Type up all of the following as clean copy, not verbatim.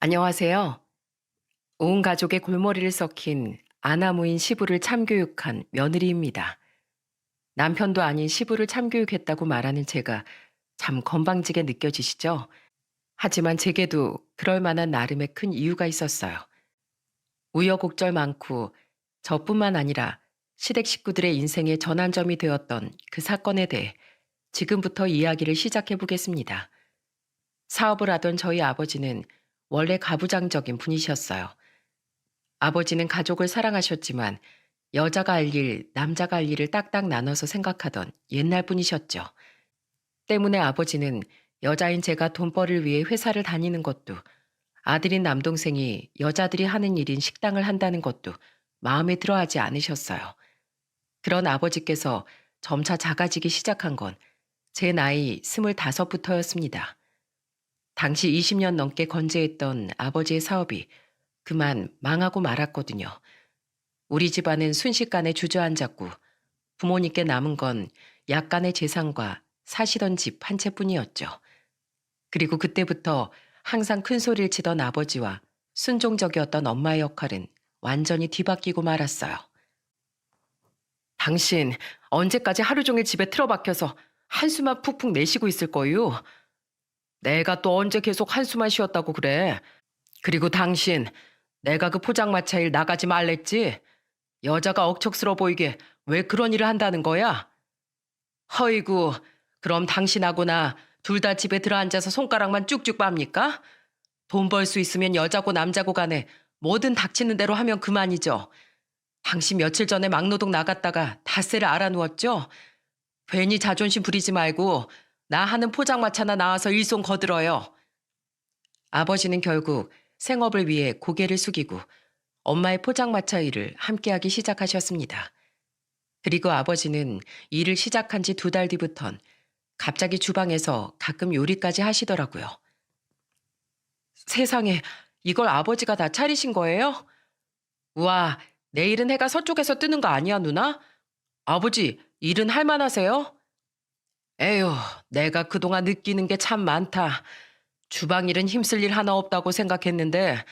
안녕하세요. 온 가족의 골머리를 썩힌 아나무인 시부를 참교육한 며느리입니다. 남편도 아닌 시부를 참교육했다고 말하는 제가 참 건방지게 느껴지시죠? 하지만 제게도 그럴 만한 나름의 큰 이유가 있었어요. 우여곡절 많고 저뿐만 아니라 시댁 식구들의 인생의 전환점이 되었던 그 사건에 대해 지금부터 이야기를 시작해 보겠습니다. 사업을 하던 저희 아버지는 원래 가부장적인 분이셨어요. 아버지는 가족을 사랑하셨지만 여자가 할 일, 남자가 할 일을 딱딱 나눠서 생각하던 옛날 분이셨죠. 때문에 아버지는 여자인 제가 돈벌이를 위해 회사를 다니는 것도, 아들인 남동생이 여자들이 하는 일인 식당을 한다는 것도 마음에 들어 하지 않으셨어요. 그런 아버지께서 점차 작아지기 시작한 건 제 나이 25부터였습니다. 당시 20년 넘게 건재했던 아버지의 사업이 그만 망하고 말았거든요. 우리 집안은 순식간에 주저앉았고 부모님께 남은 건 약간의 재산과 사시던 집 한 채뿐이었죠. 그리고 그때부터 항상 큰 소리를 치던 아버지와 순종적이었던 엄마의 역할은 완전히 뒤바뀌고 말았어요. 당신 언제까지 하루 종일 집에 틀어박혀서 한숨만 푹푹 내쉬고 있을 거요? 내가 또 언제 계속 한숨만 쉬었다고 그래? 그리고 당신, 내가 그 포장마차 일 나가지 말랬지? 여자가 억척스러워 보이게 왜 그런 일을 한다는 거야? 허이구, 그럼 당신하고나 둘 다 집에 들어앉아서 손가락만 쭉쭉 빱니까? 돈 벌 수 있으면 여자고 남자고 간에 뭐든 닥치는 대로 하면 그만이죠. 당신 며칠 전에 막노동 나갔다가 닷새를 알아누웠죠? 괜히 자존심 부리지 말고 나 하는 포장마차나 나와서 일손 거들어요. 아버지는 결국 생업을 위해 고개를 숙이고 엄마의 포장마차 일을 함께하기 시작하셨습니다. 그리고 아버지는 일을 시작한 지 2달 뒤부턴 갑자기 주방에서 가끔 요리까지 하시더라고요. 세상에, 이걸 아버지가 다 차리신 거예요? 우와, 내일은 해가 서쪽에서 뜨는 거 아니야, 누나? 아버지, 일은 할 만하세요? 에휴, 내가 그동안 느끼는 게 참 많다. 주방 일은 힘쓸 일 하나 없다고 생각했는데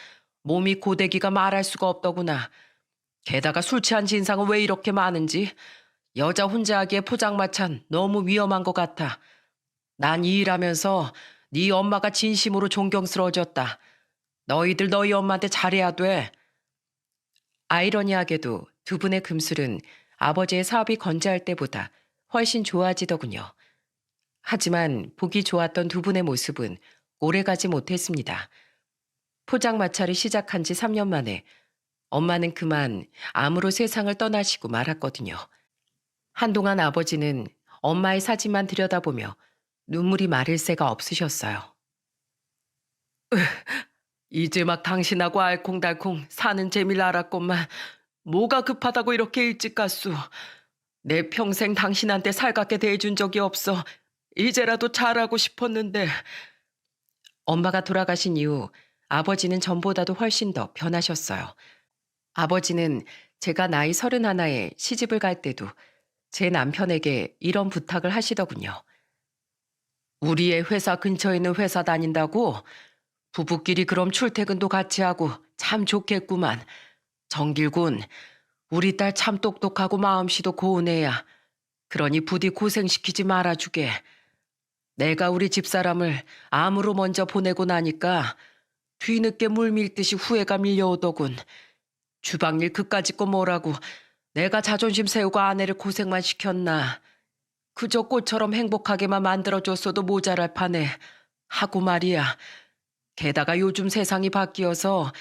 몸이 고데기가 말할 수가 없더구나. 게다가 술 취한 진상은 왜 이렇게 많은지. 여자 혼자 하기에 포장마차는 너무 위험한 것 같아. 난 이 일하면서 네 엄마가 진심으로 존경스러워졌다. 너희들 너희 엄마한테 잘해야 돼. 아이러니하게도 두 분의 금술은 아버지의 사업이 건재할 때보다 훨씬 좋아지더군요. 하지만 보기 좋았던 두 분의 모습은 오래가지 못했습니다. 포장마차를 시작한 지 3년 만에 엄마는 그만 암으로 세상을 떠나시고 말았거든요. 한동안 아버지는 엄마의 사진만 들여다보며 눈물이 마를 새가 없으셨어요. 이제 막 당신하고 알콩달콩 사는 재미를 알았건만 뭐가 급하다고 이렇게 일찍 갔소. 내 평생 당신한테 살갑게 대해준 적이 없어. 이제라도 잘하고 싶었는데. 엄마가 돌아가신 이후 아버지는 전보다도 훨씬 더 변하셨어요. 아버지는 제가 나이 31에 시집을 갈 때도 제 남편에게 이런 부탁을 하시더군요. 우리의 회사 근처에 있는 회사 다닌다고? 부부끼리 그럼 출퇴근도 같이 하고 참 좋겠구만. 정길군, 우리 딸 참 똑똑하고 마음씨도 고운 애야. 그러니 부디 고생시키지 말아주게. 내가 우리 집사람을 암으로 먼저 보내고 나니까 뒤늦게 물 밀듯이 후회가 밀려오더군. 주방일 그까짓 거 뭐라고 내가 자존심 세우고 아내를 고생만 시켰나. 그저 꽃처럼 행복하게만 만들어줬어도 모자랄 판에 하고 말이야. 게다가 요즘 세상이 바뀌어서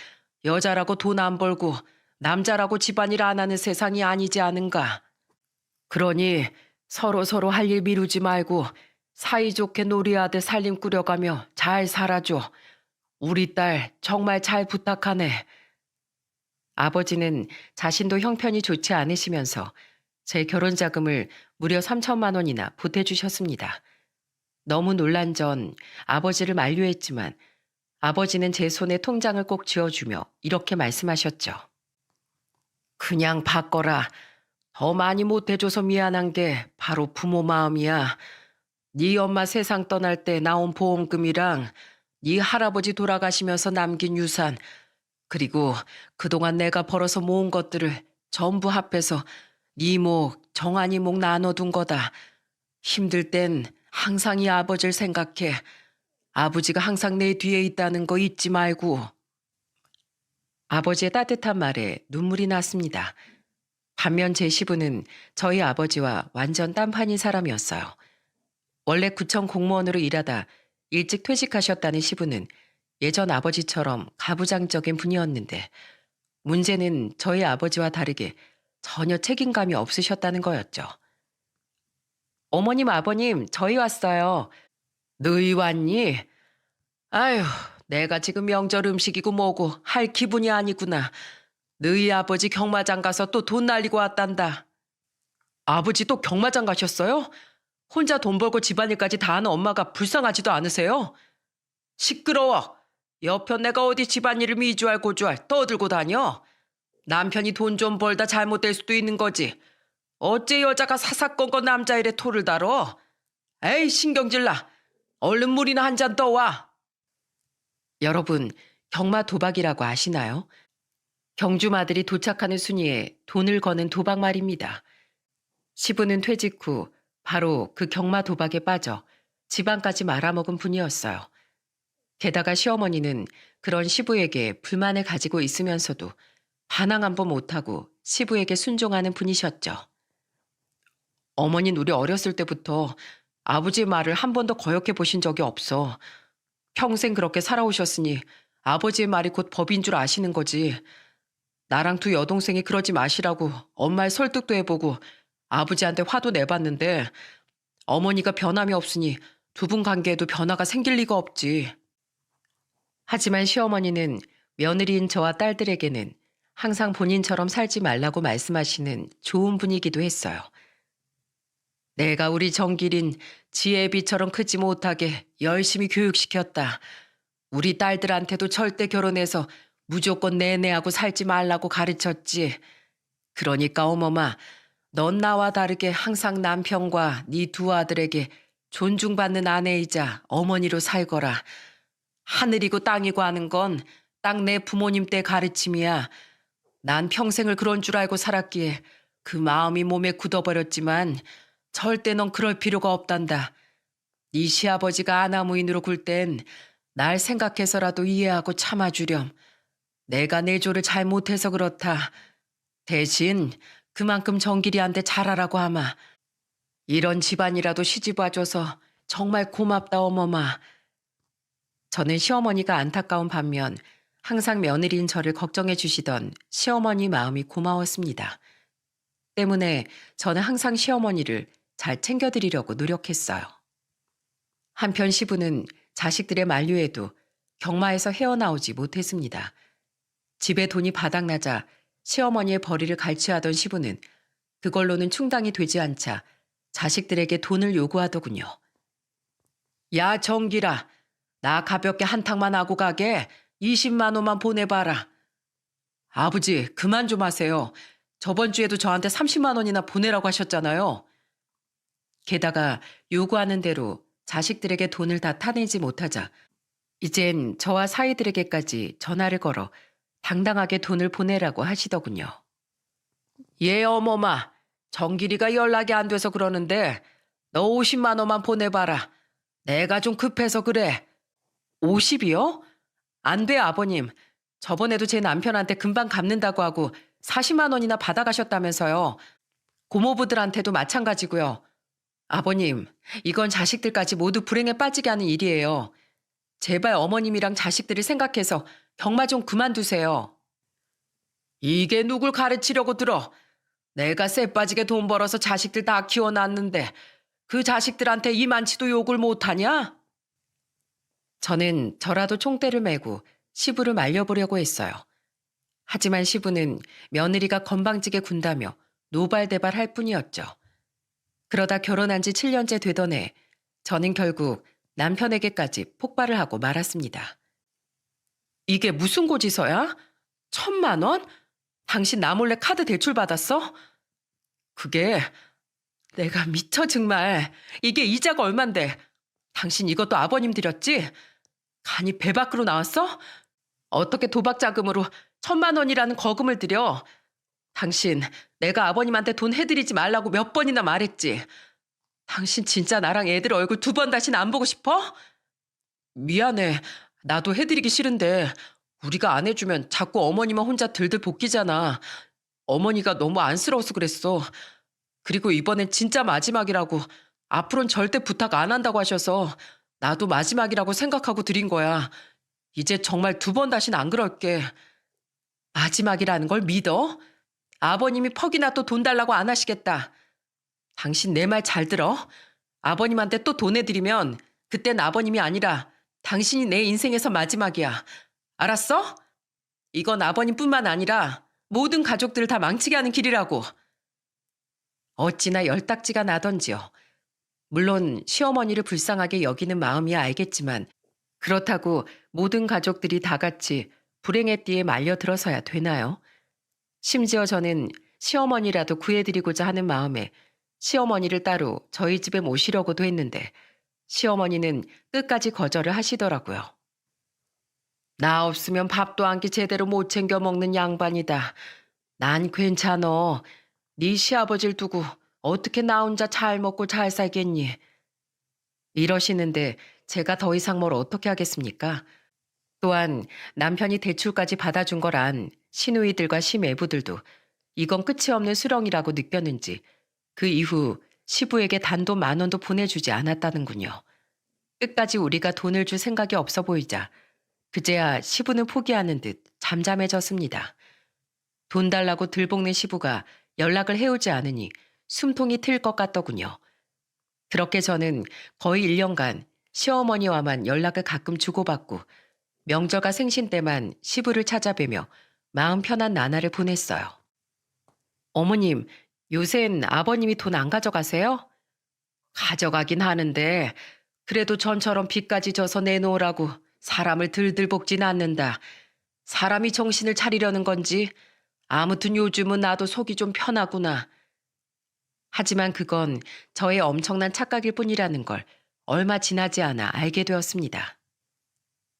여자라고 돈 안 벌고 남자라고 집안일 안 하는 세상이 아니지 않은가. 그러니 서로 할 일 미루지 말고 사이좋게 놀이하듯 살림 꾸려가며 잘 살아줘. 우리 딸 정말 잘 부탁하네. 아버지는 자신도 형편이 좋지 않으시면서 제 결혼 자금을 무려 3천만 원이나 보태주셨습니다. 너무 놀란 전 아버지를 만류했지만 아버지는 제 손에 통장을 꼭 쥐어주며 이렇게 말씀하셨죠. 그냥 바꿔라. 더 많이 못해줘서 미안한 게 바로 부모 마음이야. 네 엄마 세상 떠날 때 나온 보험금이랑 네 할아버지 돌아가시면서 남긴 유산, 그리고 그동안 내가 벌어서 모은 것들을 전부 합해서 네 목, 정한이 목 나눠둔 거다. 힘들 땐 항상 이 아버지를 생각해. 아버지가 항상 내 뒤에 있다는 거 잊지 말고. 아버지의 따뜻한 말에 눈물이 났습니다. 반면 제 시부는 저희 아버지와 완전 딴판인 사람이었어요. 원래 구청 공무원으로 일하다 일찍 퇴직하셨다는 시부는 예전 아버지처럼 가부장적인 분이었는데 문제는 저희 아버지와 다르게 전혀 책임감이 없으셨다는 거였죠. 어머님, 아버님, 저희 왔어요. 너희 왔니? 아휴, 내가 지금 명절 음식이고 뭐고 할 기분이 아니구나. 너희 아버지 경마장 가서 또 돈 날리고 왔단다. 아버지 또 경마장 가셨어요? 혼자 돈 벌고 집안일까지 다 하는 엄마가 불쌍하지도 않으세요? 시끄러워. 여편 내가 어디 집안일을 미주알 고주알 떠들고 다녀? 남편이 돈 좀 벌다 잘못될 수도 있는 거지. 어째 여자가 사사건건 남자일에 토를 다뤄? 에이, 신경질나. 얼른 물이나 한 잔 떠와. 여러분, 경마 도박이라고 아시나요? 경주마들이 도착하는 순위에 돈을 거는 도박 말입니다. 시부는 퇴직 후 바로 그 경마 도박에 빠져 지방까지 말아먹은 분이었어요. 게다가 시어머니는 그런 시부에게 불만을 가지고 있으면서도 반항 한 번 못하고 시부에게 순종하는 분이셨죠. 어머니는 우리 어렸을 때부터 아버지 말을 한 번도 거역해 보신 적이 없어. 평생 그렇게 살아오셨으니 아버지의 말이 곧 법인 줄 아시는 거지. 나랑 두 여동생이 그러지 마시라고 엄마의 설득도 해보고 아버지한테 화도 내봤는데 어머니가 변함이 없으니 두 분 관계에도 변화가 생길 리가 없지. 하지만 시어머니는 며느리인 저와 딸들에게는 항상 본인처럼 살지 말라고 말씀하시는 좋은 분이기도 했어요. 내가 우리 정길인 지혜비처럼 크지 못하게 열심히 교육시켰다. 우리 딸들한테도 절대 결혼해서 무조건 내내하고 살지 말라고 가르쳤지. 그러니까 어머마, 넌 나와 다르게 항상 남편과 네 두 아들에게 존중받는 아내이자 어머니로 살거라. 하늘이고 땅이고 하는 건 딱 내 부모님 때 가르침이야. 난 평생을 그런 줄 알고 살았기에 그 마음이 몸에 굳어버렸지만 절대 넌 그럴 필요가 없단다. 네 시아버지가 아나무인으로 굴 땐 날 생각해서라도 이해하고 참아주렴. 내가 내조를 잘못해서 그렇다. 대신 그만큼 정길이한테 잘하라고 하마. 이런 집안이라도 시집 와줘서 정말 고맙다 어머마. 저는 시어머니가 안타까운 반면 항상 며느리인 저를 걱정해 주시던 시어머니 마음이 고마웠습니다. 때문에 저는 항상 시어머니를 잘 챙겨드리려고 노력했어요. 한편 시부는 자식들의 만류에도 경마에서 헤어나오지 못했습니다. 집에 돈이 바닥나자 시어머니의 벌이를 갈취하던 시부는 그걸로는 충당이 되지 않자 자식들에게 돈을 요구하더군요. 야 정길아, 나 가볍게 한탕만 하고 가게 20만 원만 보내봐라. 아버지 그만 좀 하세요. 저번 주에도 저한테 30만 원이나 보내라고 하셨잖아요. 게다가 요구하는 대로 자식들에게 돈을 다 타내지 못하자 이젠 저와 사위들에게까지 전화를 걸어 당당하게 돈을 보내라고 하시더군요. 예 어머마, 정길이가 연락이 안 돼서 그러는데 너 50만 원만 보내봐라. 내가 좀 급해서 그래. 50이요? 안 돼 아버님. 저번에도 제 남편한테 금방 갚는다고 하고 40만 원이나 받아가셨다면서요. 고모부들한테도 마찬가지고요. 아버님, 이건 자식들까지 모두 불행에 빠지게 하는 일이에요. 제발 어머님이랑 자식들을 생각해서 경마 좀 그만두세요. 이게 누굴 가르치려고 들어. 내가 쎄 빠지게 돈 벌어서 자식들 다 키워놨는데 그 자식들한테 이만치도 욕을 못하냐? 저는 저라도 총대를 메고 시부를 말려보려고 했어요. 하지만 시부는 며느리가 건방지게 군다며 노발대발할 뿐이었죠. 그러다 결혼한 지 7년째 되던 해 저는 결국 남편에게까지 폭발을 하고 말았습니다. 이게 무슨 고지서야? 1,000만 원? 당신 나 몰래 카드 대출 받았어? 그게 내가 미쳐 정말. 이게 이자가 얼만데. 당신 이것도 아버님 드렸지? 간이 배 밖으로 나왔어? 어떻게 도박 자금으로 1,000만 원이라는 거금을 들여? 당신, 내가 아버님한테 돈 해드리지 말라고 몇 번이나 말했지. 당신 진짜 나랑 애들 얼굴 2번 다시는 안 보고 싶어? 미안해. 나도 해드리기 싫은데 우리가 안 해주면 자꾸 어머니만 혼자 들들 볶이잖아. 어머니가 너무 안쓰러워서 그랬어. 그리고 이번엔 진짜 마지막이라고 앞으로는 절대 부탁 안 한다고 하셔서 나도 마지막이라고 생각하고 드린 거야. 이제 정말 2번 다시는 안 그럴게. 마지막이라는 걸 믿어? 아버님이 퍽이나 또 돈 달라고 안 하시겠다. 당신 내 말 잘 들어? 아버님한테 또 돈 해드리면 그땐 아버님이 아니라 당신이 내 인생에서 마지막이야. 알았어? 이건 아버님뿐만 아니라 모든 가족들을 다 망치게 하는 길이라고. 어찌나 열딱지가 나던지요. 물론 시어머니를 불쌍하게 여기는 마음이야 알겠지만 그렇다고 모든 가족들이 다 같이 불행의 띠에 말려들어서야 되나요? 심지어 저는 시어머니라도 구해드리고자 하는 마음에 시어머니를 따로 저희 집에 모시려고도 했는데 시어머니는 끝까지 거절을 하시더라고요. 나 없으면 밥도 한 끼 제대로 못 챙겨 먹는 양반이다. 난 괜찮어. 네 시아버지를 두고 어떻게 나 혼자 잘 먹고 잘 살겠니? 이러시는데 제가 더 이상 뭘 어떻게 하겠습니까? 또한 남편이 대출까지 받아준 거란 시누이들과 시매부들도 이건 끝이 없는 수렁이라고 느꼈는지 그 이후 시부에게 단돈 10,000원도 보내주지 않았다는군요. 끝까지 우리가 돈을 줄 생각이 없어 보이자 그제야 시부는 포기하는 듯 잠잠해졌습니다. 돈 달라고 들볶는 시부가 연락을 해오지 않으니 숨통이 트일 것 같더군요. 그렇게 저는 거의 1년간 시어머니와만 연락을 가끔 주고받고 명절과 생신 때만 시부를 찾아뵈며 마음 편한 나날을 보냈어요. 어머님, 요샌 아버님이 돈 안 가져가세요? 가져가긴 하는데 그래도 전처럼 빚까지 져서 내놓으라고 사람을 들들 볶진 않는다. 사람이 정신을 차리려는 건지 아무튼 요즘은 나도 속이 좀 편하구나. 하지만 그건 저의 엄청난 착각일 뿐이라는 걸 얼마 지나지 않아 알게 되었습니다.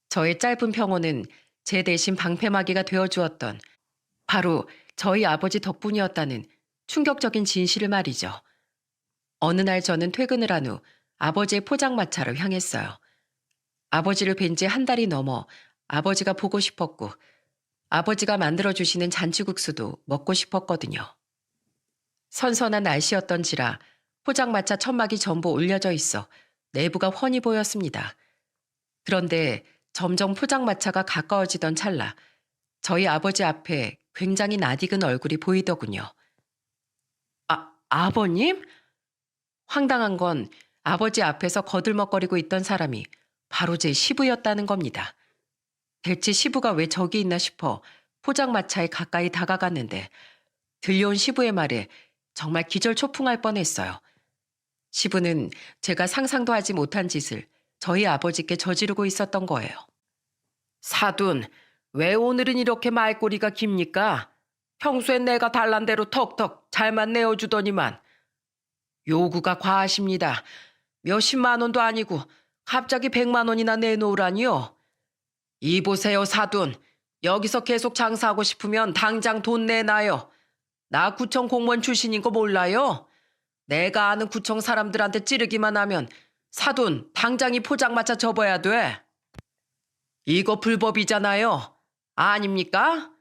저의 짧은 평온은 제 대신 방패막이가 되어주었던 바로 저희 아버지 덕분이었다는 충격적인 진실을 말이죠. 어느 날 저는 퇴근을 한 후 아버지의 포장마차를 향했어요. 아버지를 뵌 지 1달이 넘어 아버지가 보고 싶었고 아버지가 만들어주시는 잔치국수도 먹고 싶었거든요. 선선한 날씨였던지라 포장마차 천막이 전부 올려져 있어 내부가 훤히 보였습니다. 그런데 점점 포장마차가 가까워지던 찰나 저희 아버지 앞에 굉장히 낯익은 얼굴이 보이더군요. 아버님? 황당한 건 아버지 앞에서 거들먹거리고 있던 사람이 바로 제 시부였다는 겁니다. 대체 시부가 왜 저기 있나 싶어 포장마차에 가까이 다가갔는데 들려온 시부의 말에 정말 기절초풍할 뻔했어요. 시부는 제가 상상도 하지 못한 짓을 저희 아버지께 저지르고 있었던 거예요. 사돈, 왜 오늘은 이렇게 말꼬리가 깁니까? 평소엔 내가 달란 대로 턱턱 잘만 내어주더니만. 요구가 과하십니다. 몇십만 원도 아니고 갑자기 100만 원이나 내놓으라니요. 이보세요 사돈. 여기서 계속 장사하고 싶으면 당장 돈 내놔요. 나 구청 공무원 출신인 거 몰라요? 내가 아는 구청 사람들한테 찌르기만 하면 사돈 당장 이 포장마차 접어야 돼. 이거 불법이잖아요. 아닙니까?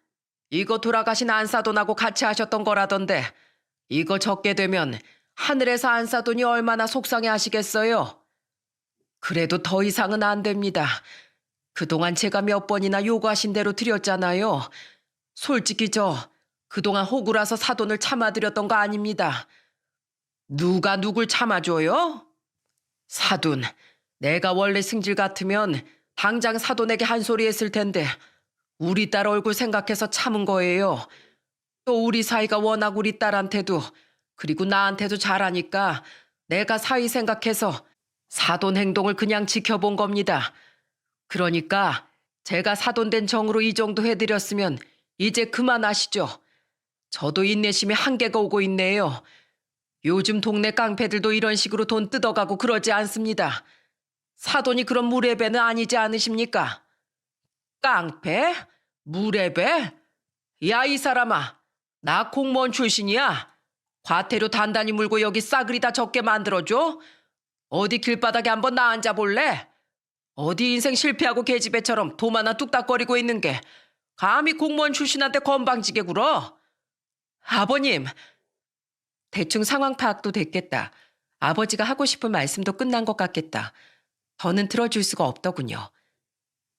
이거 돌아가신 안사돈하고 같이 하셨던 거라던데 이거 적게 되면 하늘에서 안사돈이 얼마나 속상해 하시겠어요? 그래도 더 이상은 안 됩니다. 그동안 제가 몇 번이나 요구하신 대로 드렸잖아요. 솔직히 그동안 호구라서 사돈을 참아드렸던 거 아닙니다. 누가 누굴 참아줘요? 사돈, 내가 원래 승질 같으면 당장 사돈에게 한 소리 했을 텐데 우리 딸 얼굴 생각해서 참은 거예요. 또 우리 사이가 워낙 우리 딸한테도 그리고 나한테도 잘하니까 내가 사위 생각해서 사돈 행동을 그냥 지켜본 겁니다. 그러니까 제가 사돈된 정으로 이 정도 해드렸으면 이제 그만하시죠. 저도 인내심이 한계가 오고 있네요. 요즘 동네 깡패들도 이런 식으로 돈 뜯어가고 그러지 않습니다. 사돈이 그런 무례배는 아니지 않으십니까? 깡패? 무례배? 야, 이 사람아. 나 공무원 출신이야. 과태료 단단히 물고 여기 싸그리 다 적게 만들어줘? 어디 길바닥에 한번 나 앉아볼래? 어디 인생 실패하고 계집애처럼 돈 하나 뚝딱거리고 있는 게 감히 공무원 출신한테 건방지게 굴어? 아버님, 대충 상황 파악도 됐겠다. 아버지가 하고 싶은 말씀도 끝난 것 같겠다. 더는 들어줄 수가 없더군요.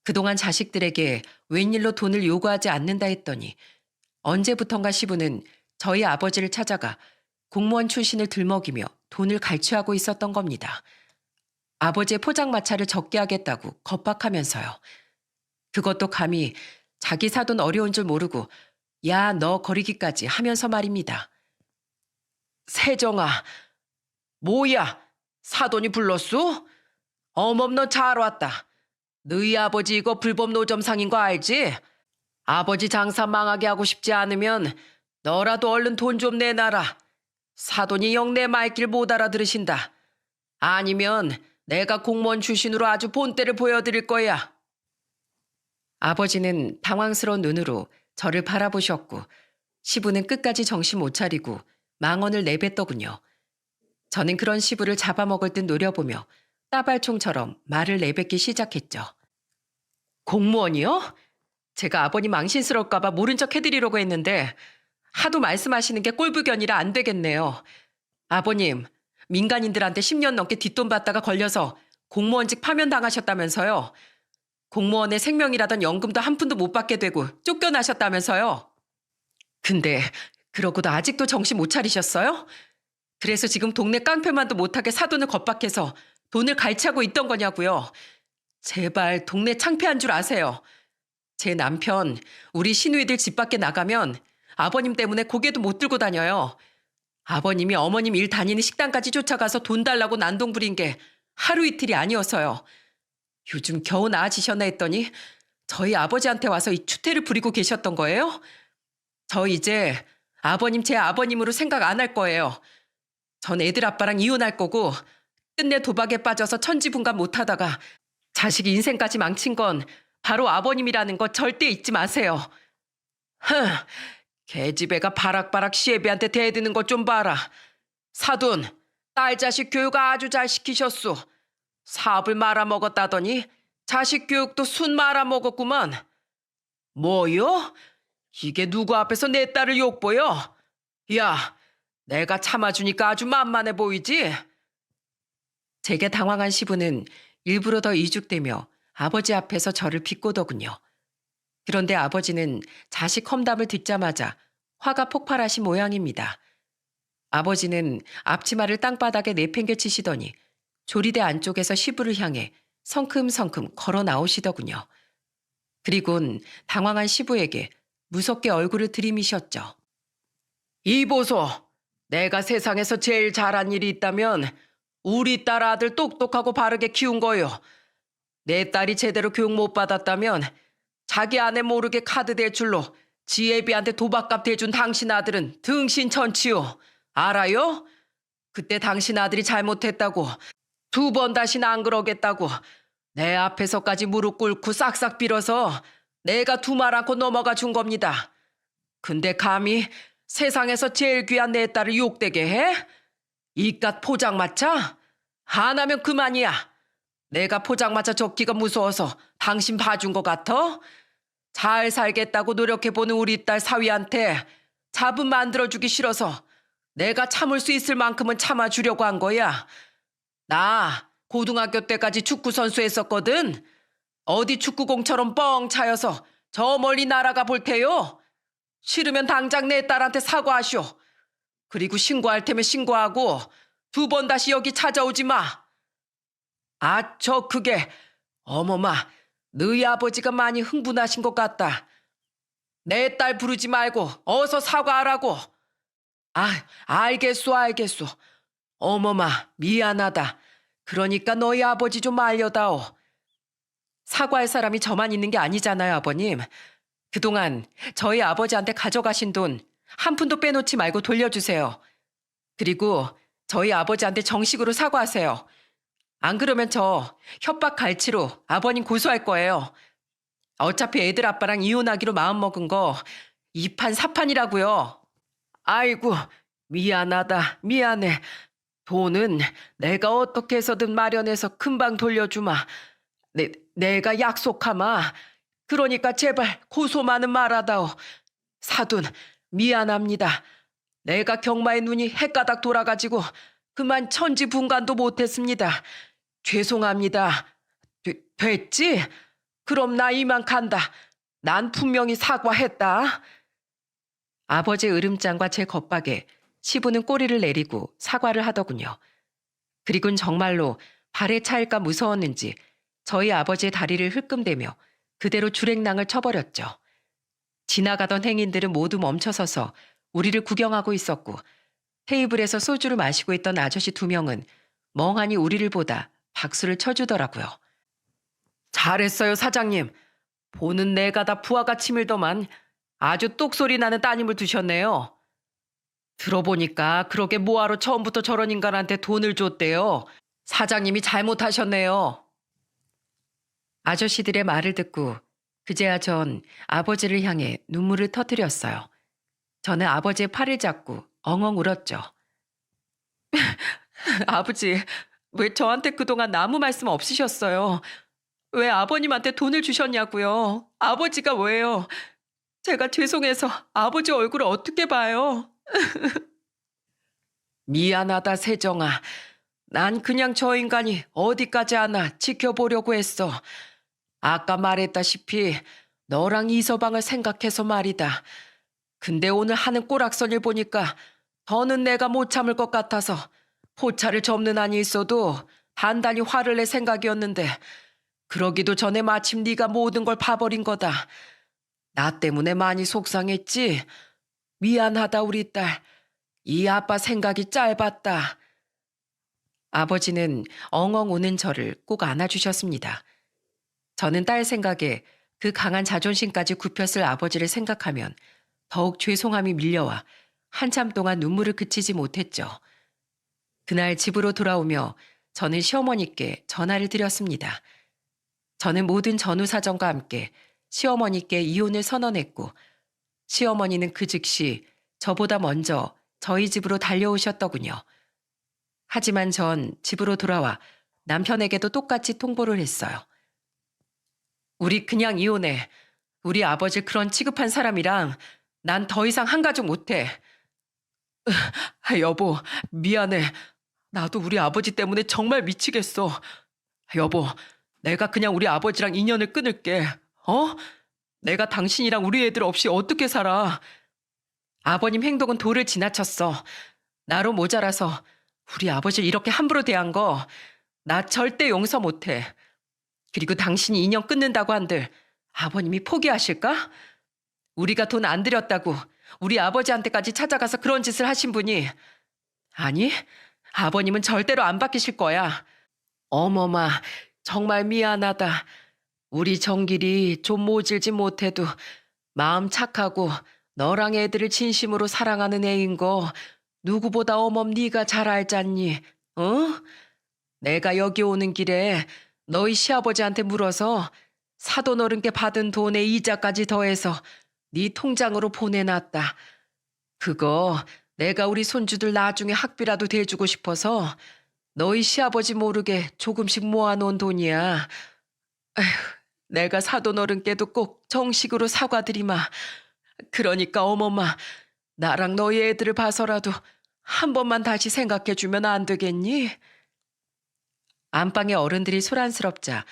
그동안 자식들에게 웬일로 돈을 요구하지 않는다 했더니 언제부턴가 시부는 저희 아버지를 찾아가 공무원 출신을 들먹이며 돈을 갈취하고 있었던 겁니다. 아버지의 포장마차를 적게 하겠다고 겁박하면서요. 그것도 감히 자기 사돈 어려운 줄 모르고 야, 너 거리기까지 하면서 말입니다. 세정아, 뭐야? 사돈이 불렀소? 어멈 너 잘 왔다. 너희 아버지 이거 불법 노점상인 거 알지? 아버지 장사 망하게 하고 싶지 않으면 너라도 얼른 돈 좀 내놔라. 사돈이 영 내 말길 못 알아들으신다. 아니면 내가 공무원 출신으로 아주 본때를 보여드릴 거야. 아버지는 당황스러운 눈으로 저를 바라보셨고 시부는 끝까지 정신 못 차리고 망언을 내뱉더군요. 저는 그런 시부를 잡아먹을 듯 노려보며 따발총처럼 말을 내뱉기 시작했죠. 공무원이요? 제가 아버님 망신스러울까 봐 모른 척 해드리려고 했는데 하도 말씀하시는 게 꼴불견이라 안 되겠네요. 아버님, 민간인들한테 10년 넘게 뒷돈 받다가 걸려서 공무원직 파면당하셨다면서요. 공무원의 생명이라던 연금도 한 푼도 못 받게 되고 쫓겨나셨다면서요. 근데 그러고도 아직도 정신 못 차리셨어요? 그래서 지금 동네 깡패만도 못하게 사돈을 겁박해서 돈을 갈취하고 있던 거냐고요. 제발 동네 창피한 줄 아세요. 제 남편, 우리 시누이들 집 밖에 나가면 아버님 때문에 고개도 못 들고 다녀요. 아버님이 어머님 일 다니는 식당까지 쫓아가서 돈 달라고 난동 부린 게 하루 이틀이 아니어서요. 요즘 겨우 나아지셨나 했더니 저희 아버지한테 와서 이 추태를 부리고 계셨던 거예요? 저 이제 아버님 제 아버님으로 생각 안 할 거예요. 전 애들 아빠랑 이혼할 거고 끝내 도박에 빠져서 천지분간 못하다가 자식 인생까지 망친 건 바로 아버님이라는 거 절대 잊지 마세요. 흥, 계집애가 바락바락 시애비한테 대드는 것 좀 봐라. 사돈, 딸 자식 교육 아주 잘 시키셨소. 사업을 말아먹었다더니 자식 교육도 순 말아먹었구만. 뭐요? 이게 누구 앞에서 내 딸을 욕보여? 야, 내가 참아주니까 아주 만만해 보이지? 제게 당황한 시부는 일부러 더 이죽대며 아버지 앞에서 저를 비꼬더군요. 그런데 아버지는 자식 험담을 듣자마자 화가 폭발하신 모양입니다. 아버지는 앞치마를 땅바닥에 내팽개치시더니 조리대 안쪽에서 시부를 향해 성큼성큼 걸어 나오시더군요. 그리곤 당황한 시부에게 무섭게 얼굴을 들이미셨죠. 이보소, 내가 세상에서 제일 잘한 일이 있다면 우리 딸 아들 똑똑하고 바르게 키운 거요. 내 딸이 제대로 교육 못 받았다면 자기 아내 모르게 카드 대출로 지애비한테 도박값 대준 당신 아들은 등신천치요. 알아요? 그때 당신 아들이 잘못했다고 2번 다시는 안 그러겠다고 내 앞에서까지 무릎 꿇고 싹싹 빌어서 내가 두말 않고 넘어가 준 겁니다. 근데 감히 세상에서 제일 귀한 내 딸을 욕되게 해? 이깟 포장마차? 안 하면 그만이야. 내가 포장마차 접기가 무서워서 당신 봐준 것 같아? 잘 살겠다고 노력해보는 우리 딸 사위한테 잡음 만들어주기 싫어서 내가 참을 수 있을 만큼은 참아주려고 한 거야. 나 고등학교 때까지 축구선수 했었거든. 어디 축구공처럼 뻥 차여서 저 멀리 날아가 볼 테요. 싫으면 당장 내 딸한테 사과하시오. 그리고 신고할 테면 신고하고 2번 다시 여기 찾아오지 마. 아, 저 그게 어머마, 너희 아버지가 많이 흥분하신 것 같다. 내 딸 부르지 말고 어서 사과하라고. 아, 알겠소. 어머마, 미안하다. 그러니까 너희 아버지 좀 알려다오. 사과할 사람이 저만 있는 게 아니잖아요, 아버님. 그동안 저희 아버지한테 가져가신 돈 한 푼도 빼놓지 말고 돌려주세요. 그리고 저희 아버지한테 정식으로 사과하세요. 안 그러면 저 협박 갈치로 아버님 고소할 거예요. 어차피 애들 아빠랑 이혼하기로 마음먹은 거 이판사판이라고요. 아이고, 미안하다, 미안해. 돈은 내가 어떻게 해서든 마련해서 금방 돌려주마. 내가 약속하마. 그러니까 제발 고소만은 말아다오. 사돈, 미안합니다. 내가 경마의 눈이 헷가닥 돌아가지고 그만 천지분간도 못했습니다. 죄송합니다. 됐지? 그럼 나 이만 간다. 난 분명히 사과했다. 아버지의 으름장과 제 겁박에 시부는 꼬리를 내리고 사과를 하더군요. 그리곤 정말로 발에 차일까 무서웠는지 저희 아버지의 다리를 흘끔대며 그대로 주랭랑을 쳐버렸죠. 지나가던 행인들은 모두 멈춰서서 우리를 구경하고 있었고 테이블에서 소주를 마시고 있던 아저씨 2명은 멍하니 우리를 보다 박수를 쳐주더라고요. 잘했어요, 사장님. 보는 내가 다 부하가 치밀더만 아주 똑소리 나는 따님을 두셨네요. 들어보니까 그러게 뭐하러 처음부터 저런 인간한테 돈을 줬대요. 사장님이 잘못하셨네요. 아저씨들의 말을 듣고 그제야 전 아버지를 향해 눈물을 터뜨렸어요. 저는 아버지의 팔을 잡고 엉엉 울었죠. 아버지, 왜 저한테 그동안 아무 말씀 없으셨어요? 왜 아버님한테 돈을 주셨냐고요? 아버지가 왜요? 제가 죄송해서 아버지 얼굴을 어떻게 봐요? 미안하다, 세정아. 난 그냥 저 인간이 어디까지 하나 지켜보려고 했어. 아까 말했다시피 너랑 이서방을 생각해서 말이다. 근데 오늘 하는 꼬락선을 보니까 더는 내가 못 참을 것 같아서 포차를 접는 한이 있어도 단단히 화를 낼 생각이었는데 그러기도 전에 마침 네가 모든 걸 봐버린 거다. 나 때문에 많이 속상했지? 미안하다 우리 딸. 이 아빠 생각이 짧았다. 아버지는 엉엉 우는 저를 꼭 안아주셨습니다. 저는 딸 생각에 그 강한 자존심까지 굽혔을 아버지를 생각하면 더욱 죄송함이 밀려와 한참 동안 눈물을 그치지 못했죠. 그날 집으로 돌아오며 저는 시어머니께 전화를 드렸습니다. 저는 모든 전후 사정과 함께 시어머니께 이혼을 선언했고 시어머니는 그 즉시 저보다 먼저 저희 집으로 달려오셨더군요. 하지만 전 집으로 돌아와 남편에게도 똑같이 통보를 했어요. 우리 그냥 이혼해. 우리 아버지 그런 취급한 사람이랑 난 더 이상 한 가족 못해. 여보, 미안해. 나도 우리 아버지 때문에 정말 미치겠어. 여보, 내가 그냥 우리 아버지랑 인연을 끊을게. 어? 내가 당신이랑 우리 애들 없이 어떻게 살아? 아버님 행동은 도를 지나쳤어. 나로 모자라서 우리 아버지를 이렇게 함부로 대한 거 나 절대 용서 못해. 그리고 당신이 인연 끊는다고 한들 아버님이 포기하실까? 우리가 돈 안 들였다고 우리 아버지한테까지 찾아가서 그런 짓을 하신 분이 아니, 아버님은 절대로 안 바뀌실 거야. 어머마, 정말 미안하다. 우리 정길이 좀 모질지 못해도 마음 착하고 너랑 애들을 진심으로 사랑하는 애인 거 누구보다 어멈 네가 잘 알잖니. 어? 내가 여기 오는 길에 너희 시아버지한테 물어서 사돈 어른께 받은 돈에 이자까지 더해서 네 통장으로 보내놨다. 그거 내가 우리 손주들 나중에 학비라도 대주고 싶어서 너희 시아버지 모르게 조금씩 모아놓은 돈이야. 아휴, 내가 사돈 어른께도 꼭 정식으로 사과드리마. 그러니까 어머마, 나랑 너희 애들을 봐서라도 한 번만 다시 생각해주면 안 되겠니? 안방에 어른들이 소란스럽자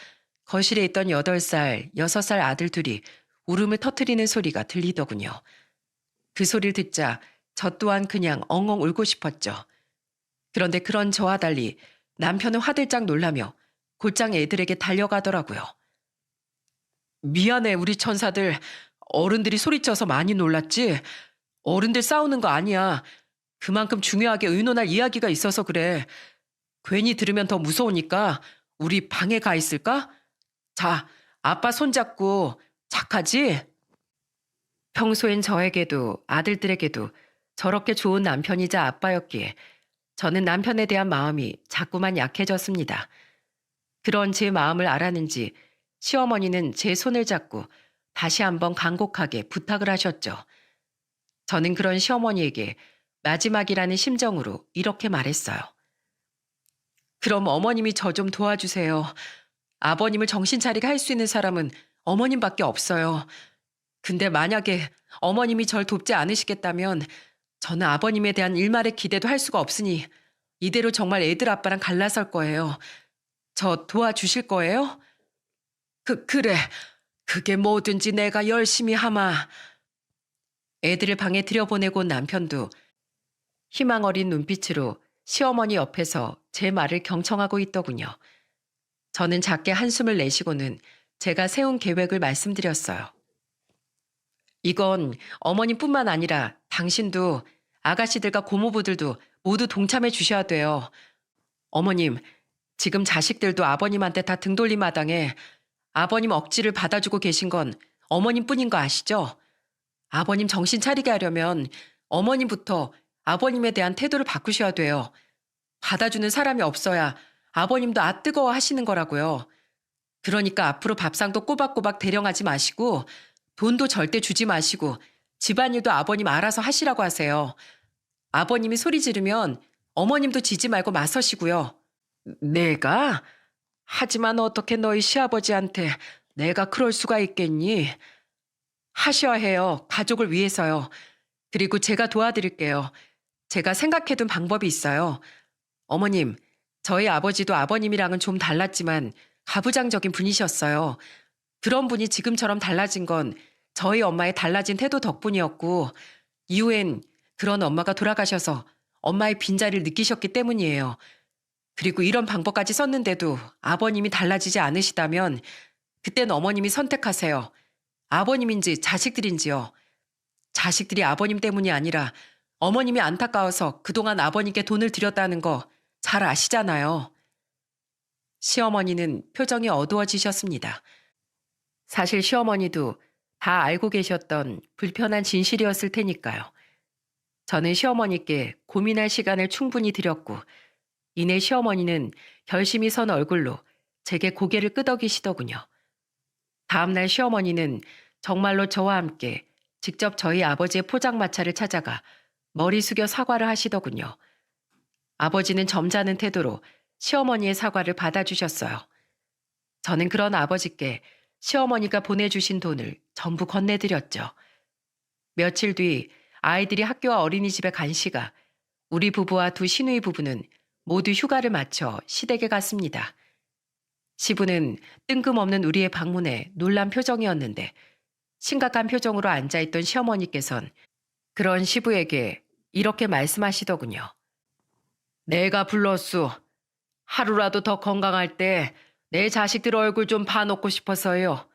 거실에 있던 8살, 6살 아들 둘이 울음을 터뜨리는 소리가 들리더군요. 그 소리를 듣자 저 또한 그냥 엉엉 울고 싶었죠. 그런데 그런 저와 달리 남편은 화들짝 놀라며 곧장 애들에게 달려가더라고요. 미안해 우리 천사들. 어른들이 소리쳐서 많이 놀랐지? 어른들 싸우는 거 아니야. 그만큼 중요하게 의논할 이야기가 있어서 그래. 괜히 들으면 더 무서우니까 우리 방에 가 있을까? 자, 아빠 손잡고 착하지? 평소엔 저에게도 아들들에게도 저렇게 좋은 남편이자 아빠였기에 저는 남편에 대한 마음이 자꾸만 약해졌습니다. 그런 제 마음을 알았는지 시어머니는 제 손을 잡고 다시 한번 간곡하게 부탁을 하셨죠. 저는 그런 시어머니에게 마지막이라는 심정으로 이렇게 말했어요. 그럼 어머님이 저 좀 도와주세요. 아버님을 정신 차리게 할 수 있는 사람은 어머님밖에 없어요. 근데 만약에 어머님이 절 돕지 않으시겠다면 저는 아버님에 대한 일말의 기대도 할 수가 없으니 이대로 정말 애들 아빠랑 갈라설 거예요. 저 도와주실 거예요? 그래. 그게 뭐든지 내가 열심히 하마. 애들을 방에 들여보내고 온 남편도 희망 어린 눈빛으로 시어머니 옆에서 제 말을 경청하고 있더군요. 저는 작게 한숨을 내쉬고는 제가 세운 계획을 말씀드렸어요. 이건 어머님뿐만 아니라 당신도 아가씨들과 고모부들도 모두 동참해 주셔야 돼요. 어머님, 지금 자식들도 아버님한테 다 등 돌림 마당에 아버님 억지를 받아주고 계신 건 어머님뿐인 거 아시죠? 아버님 정신 차리게 하려면 어머님부터 아버님에 대한 태도를 바꾸셔야 돼요. 받아주는 사람이 없어야 아버님도 뜨거워 하시는 거라고요. 그러니까 앞으로 밥상도 꼬박꼬박 대령하지 마시고 돈도 절대 주지 마시고 집안일도 아버님 알아서 하시라고 하세요. 아버님이 소리 지르면 어머님도 지지 말고 맞서시고요. 내가? 하지만 어떻게 너희 시아버지한테 내가 그럴 수가 있겠니? 하셔야 해요. 가족을 위해서요. 그리고 제가 도와드릴게요. 제가 생각해둔 방법이 있어요. 어머님, 저희 아버지도 아버님이랑은 좀 달랐지만 가부장적인 분이셨어요. 그런 분이 지금처럼 달라진 건 저희 엄마의 달라진 태도 덕분이었고 이후엔 그런 엄마가 돌아가셔서 엄마의 빈자리를 느끼셨기 때문이에요. 그리고 이런 방법까지 썼는데도 아버님이 달라지지 않으시다면 그땐 어머님이 선택하세요. 아버님인지 자식들인지요. 자식들이 아버님 때문이 아니라 어머님이 안타까워서 그동안 아버님께 돈을 드렸다는 거 잘 아시잖아요. 시어머니는 표정이 어두워지셨습니다. 사실 시어머니도 다 알고 계셨던 불편한 진실이었을 테니까요. 저는 시어머니께 고민할 시간을 충분히 드렸고 이내 시어머니는 결심이 선 얼굴로 제게 고개를 끄덕이시더군요. 다음날 시어머니는 정말로 저와 함께 직접 저희 아버지의 포장마차를 찾아가 머리 숙여 사과를 하시더군요. 아버지는 점잖은 태도로 시어머니의 사과를 받아주셨어요. 저는 그런 아버지께 시어머니가 보내주신 돈을 전부 건네드렸죠. 며칠 뒤 아이들이 학교와 어린이집에 간 시각 우리 부부와 두 시누이 부부는 모두 휴가를 마쳐 시댁에 갔습니다. 시부는 뜬금없는 우리의 방문에 놀란 표정이었는데 심각한 표정으로 앉아있던 시어머니께선 그런 시부에게 이렇게 말씀하시더군요. 내가 불렀소. 하루라도 더 건강할 때 내 자식들 얼굴 좀 봐놓고 싶어서요.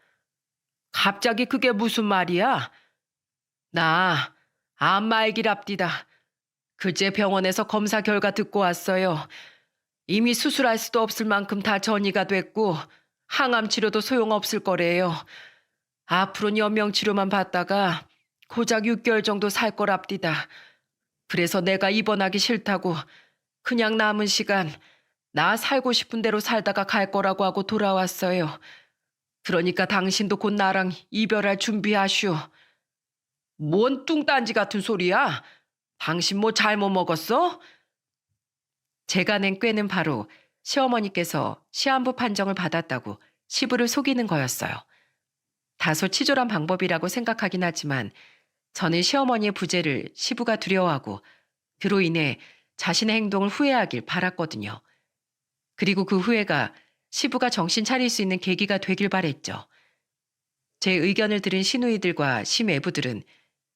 갑자기 그게 무슨 말이야? 나 암 말기랍디다. 그제 병원에서 검사 결과 듣고 왔어요. 이미 수술할 수도 없을 만큼 다 전이가 됐고 항암 치료도 소용없을 거래요. 앞으로는 연명 치료만 받다가 고작 6개월 정도 살 거랍디다. 그래서 내가 입원하기 싫다고 그냥 남은 시간 나 살고 싶은 대로 살다가 갈 거라고 하고 돌아왔어요. 그러니까 당신도 곧 나랑 이별할 준비하슈. 뭔 뚱딴지 같은 소리야? 당신 뭐 잘못 먹었어? 제가 낸 꾀는 바로 시어머니께서 시한부 판정을 받았다고 시부를 속이는 거였어요. 다소 치졸한 방법이라고 생각하긴 하지만 저는 시어머니의 부재를 시부가 두려워하고 그로 인해 자신의 행동을 후회하길 바랐거든요. 그리고 그 후회가 시부가 정신 차릴 수 있는 계기가 되길 바랬죠. 제 의견을 들은 시누이들과 시매부들은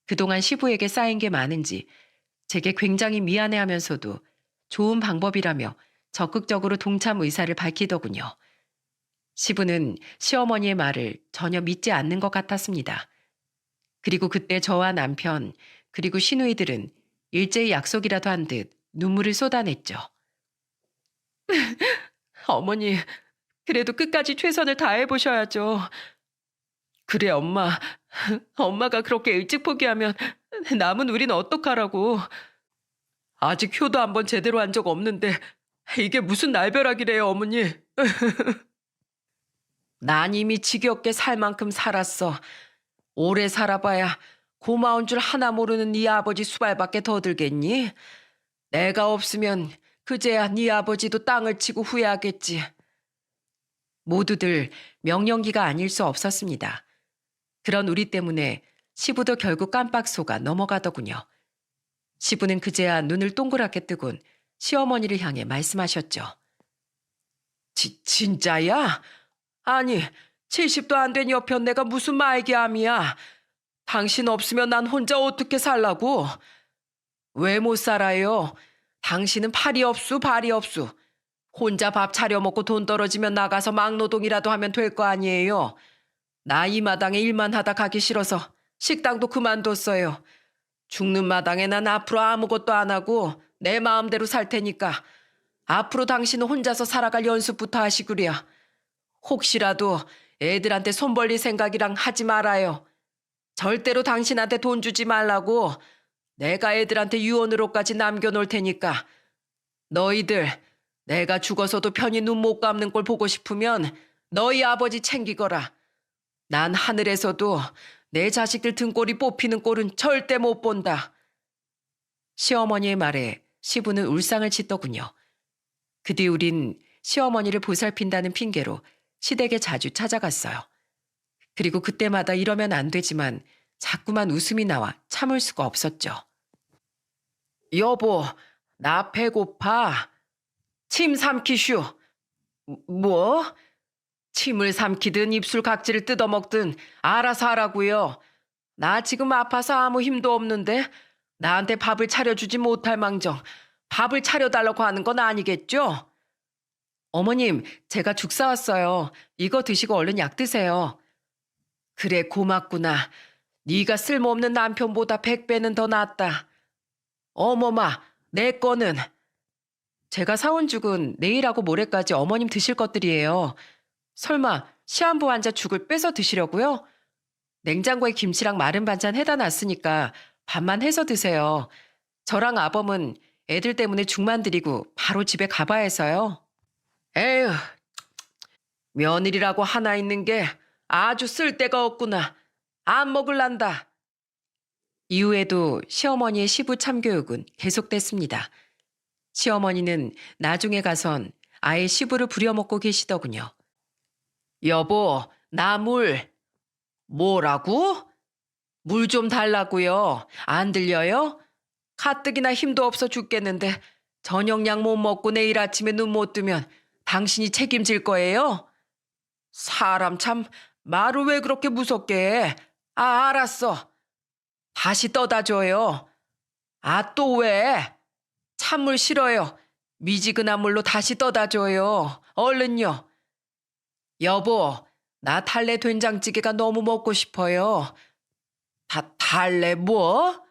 그동안 시부에게 쌓인 게 많은지 제게 굉장히 미안해하면서도 좋은 방법이라며 적극적으로 동참 의사를 밝히더군요. 시부는 시어머니의 말을 전혀 믿지 않는 것 같았습니다. 그리고 그때 저와 남편 그리고 시누이들은 일제히 약속이라도 한 듯 눈물을 쏟아냈죠. 어머니, 그래도 끝까지 최선을 다해보셔야죠. 그래, 엄마. 엄마가 그렇게 일찍 포기하면 남은 우린 어떡하라고. 아직 효도 한번 제대로 한 적 없는데 이게 무슨 날벼락이래요, 어머니. 난 이미 지겹게 살 만큼 살았어. 오래 살아봐야 고마운 줄 하나 모르는 네 아버지 수발밖에 더 들겠니? 내가 없으면 그제야 네 아버지도 땅을 치고 후회하겠지. 모두들 명령기가 아닐 수 없었습니다. 그런 우리 때문에 시부도 결국 깜빡 속아 넘어가더군요. 시부는 그제야 눈을 동그랗게 뜨곤 시어머니를 향해 말씀하셨죠. 진짜야? 아니, 70도 안 된 여편 내가 무슨 말기암이야. 당신 없으면 난 혼자 어떻게 살라고? 왜 못 살아요? 당신은 팔이 없수 발이 없수. 혼자 밥 차려 먹고 돈 떨어지면 나가서 막노동이라도 하면 될 거 아니에요. 나 이 마당에 일만 하다 가기 싫어서 식당도 그만뒀어요. 죽는 마당에 난 앞으로 아무것도 안 하고 내 마음대로 살 테니까 앞으로 당신은 혼자서 살아갈 연습부터 하시구려. 혹시라도 애들한테 손 벌릴 생각이랑 하지 말아요. 절대로 당신한테 돈 주지 말라고. 내가 애들한테 유언으로까지 남겨놓을 테니까. 너희들 내가 죽어서도 편히 눈 못 감는 꼴 보고 싶으면 너희 아버지 챙기거라. 난 하늘에서도 내 자식들 등골이 뽑히는 꼴은 절대 못 본다. 시어머니의 말에 시부는 울상을 짓더군요. 그 뒤 우린 시어머니를 보살핀다는 핑계로 시댁에 자주 찾아갔어요. 그리고 그때마다 이러면 안 되지만 자꾸만 웃음이 나와 참을 수가 없었죠. 여보, 나 배고파. 침 삼키슈. 뭐? 침을 삼키든 입술 각질을 뜯어먹든 알아서 하라고요. 나 지금 아파서 아무 힘도 없는데 나한테 밥을 차려주지 못할 망정 밥을 차려달라고 하는 건 아니겠죠? 어머님, 제가 죽 사왔어요. 이거 드시고 얼른 약 드세요. 그래, 고맙구나. 네가 쓸모없는 남편보다 100배는 더 낫다. 어머마, 내 거는. 제가 사온 죽은 내일하고 모레까지 어머님 드실 것들이에요. 설마 시한부 환자 죽을 뺏어 드시려고요? 냉장고에 김치랑 마른 반찬 해다 놨으니까 밥만 해서 드세요. 저랑 아범은 애들 때문에 죽만 드리고 바로 집에 가봐야 해서요. 에휴, 며느리라고 하나 있는 게 아주 쓸데가 없구나. 안 먹을란다. 이후에도 시어머니의 시부 참교육은 계속됐습니다. 시어머니는 나중에 가선 아예 시부를 부려먹고 계시더군요. 여보, 나 물. 뭐라고? 물 좀 달라고요. 안 들려요? 가뜩이나 힘도 없어 죽겠는데 저녁약 못 먹고 내일 아침에 눈 못 뜨면 당신이 책임질 거예요? 사람 참 말을 왜 그렇게 무섭게 해? 아, 알았어. 다시 떠다 줘요. 아, 또 왜? 찬물 싫어요. 미지근한 물로 다시 떠다 줘요. 얼른요. 여보, 나 달래 된장찌개가 너무 먹고 싶어요. 달래 뭐?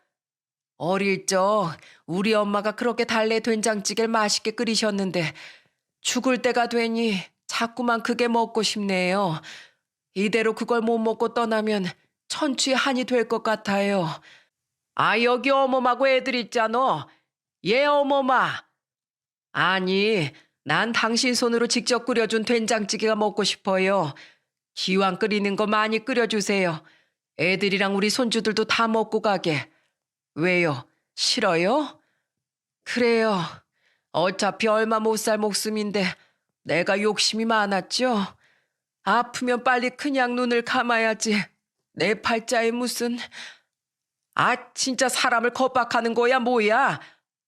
어릴 적 우리 엄마가 그렇게 달래 된장찌개를 맛있게 끓이셨는데 죽을 때가 되니 자꾸만 그게 먹고 싶네요. 이대로 그걸 못 먹고 떠나면 천추의 한이 될 것 같아요. 아, 여기 어머마고 애들 있잖아. 얘 어머마. 아니, 난 당신 손으로 직접 끓여준 된장찌개가 먹고 싶어요. 기왕 끓이는 거 많이 끓여주세요. 애들이랑 우리 손주들도 다 먹고 가게. 왜요? 싫어요? 그래요. 어차피 얼마 못 살 목숨인데 내가 욕심이 많았죠. 아프면 빨리 그냥 눈을 감아야지. 내 팔자에 무슨... 아, 진짜 사람을 겁박하는 거야 뭐야?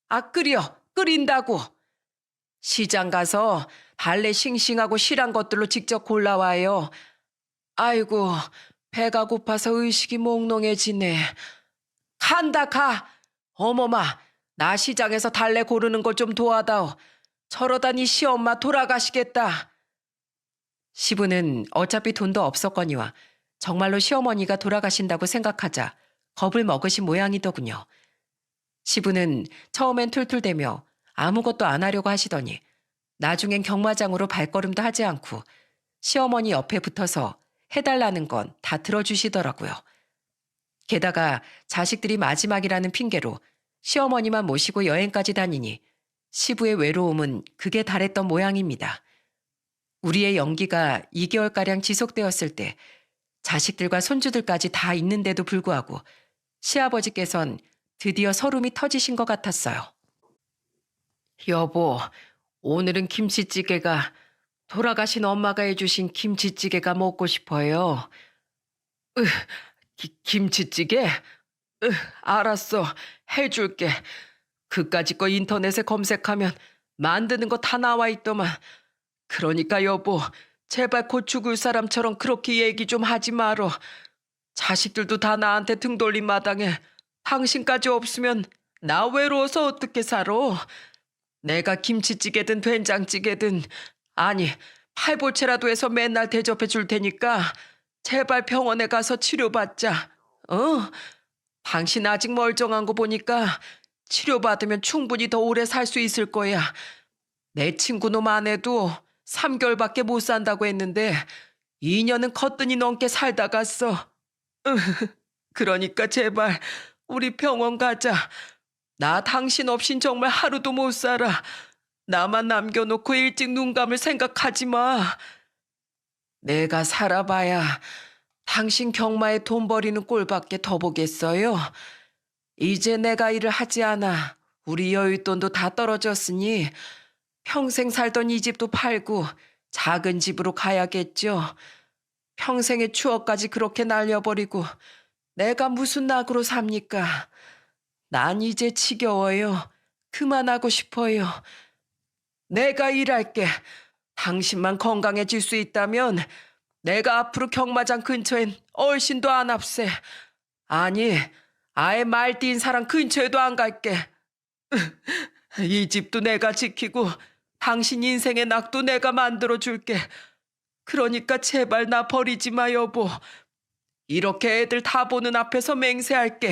아, 끓인다고. 시장 가서 달래 싱싱하고 실한 것들로 직접 골라와요. 아이고, 배가 고파서 의식이 몽롱해지네. 간다 가. 어머마, 나 시장에서 달래 고르는 것 좀 도와다오. 저러다니 시엄마 돌아가시겠다. 시부는 어차피 돈도 없었거니와 정말로 시어머니가 돌아가신다고 생각하자 겁을 먹으신 모양이더군요. 시부는 처음엔 툴툴대며 아무것도 안 하려고 하시더니 나중엔 경마장으로 발걸음도 하지 않고 시어머니 옆에 붙어서 해달라는 건 다 들어주시더라고요. 게다가 자식들이 마지막이라는 핑계로 시어머니만 모시고 여행까지 다니니 시부의 외로움은 극에 달했던 모양입니다. 우리의 연기가 2개월가량 지속되었을 때 자식들과 손주들까지 다 있는데도 불구하고 시아버지께선 드디어 서름이 터지신 것 같았어요. 여보, 오늘은 김치찌개가 돌아가신 엄마가 해주신 김치찌개가 먹고 싶어요. 으, 김치찌개? 알았어. 해줄게. 그까짓 거 인터넷에 검색하면 만드는 거 다 나와 있더만. 그러니까 여보, 제발 고추 굴 사람처럼 그렇게 얘기 좀 하지 말어. 자식들도 다 나한테 등 돌린 마당에 당신까지 없으면 나 외로워서 어떻게 살아? 내가 김치찌개든 된장찌개든 아니 팔보채라도 해서 맨날 대접해 줄 테니까 제발 병원에 가서 치료받자. 당신 아직 멀쩡한 거 보니까 치료받으면 충분히 더 오래 살 수 있을 거야. 내 친구놈 아내도 3개월밖에 못 산다고 했는데 2년은 거뜬히 넘게 살다 갔어. 그러니까 제발 우리 병원 가자. 나 당신 없인 정말 하루도 못 살아. 나만 남겨놓고 일찍 눈 감을 생각하지 마. 내가 살아봐야 당신 경마에 돈 버리는 꼴밖에 더 보겠어요. 이제 내가 일을 하지 않아. 우리 여윳돈도 다 떨어졌으니 평생 살던 이 집도 팔고 작은 집으로 가야겠죠. 평생의 추억까지 그렇게 날려버리고 내가 무슨 낙으로 삽니까? 난 이제 지겨워요. 그만하고 싶어요. 내가 일할게. 당신만 건강해질 수 있다면 내가 앞으로 경마장 근처엔 얼씬도 안 앞세. 아니, 아예 말띠인 사람 근처에도 안 갈게. 이 집도 내가 지키고 당신 인생의 낙도 내가 만들어줄게. 그러니까 제발 나 버리지 마, 여보. 이렇게 애들 다 보는 앞에서 맹세할게.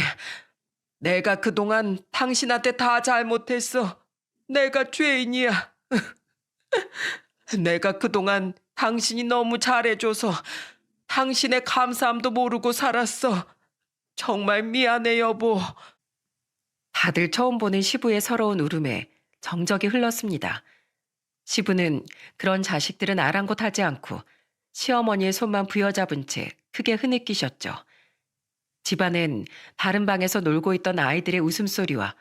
내가 그동안 당신한테 다 잘못했어. 내가 죄인이야. 내가 그동안 당신이 너무 잘해줘서 당신의 감사함도 모르고 살았어. 정말 미안해, 여보. 다들 처음 보는 시부의 서러운 울음에 정적이 흘렀습니다. 시부는 그런 자식들은 아랑곳하지 않고 시어머니의 손만 부여잡은 채 크게 흐느끼셨죠. 집안엔 다른 방에서 놀고 있던 아이들의 웃음소리와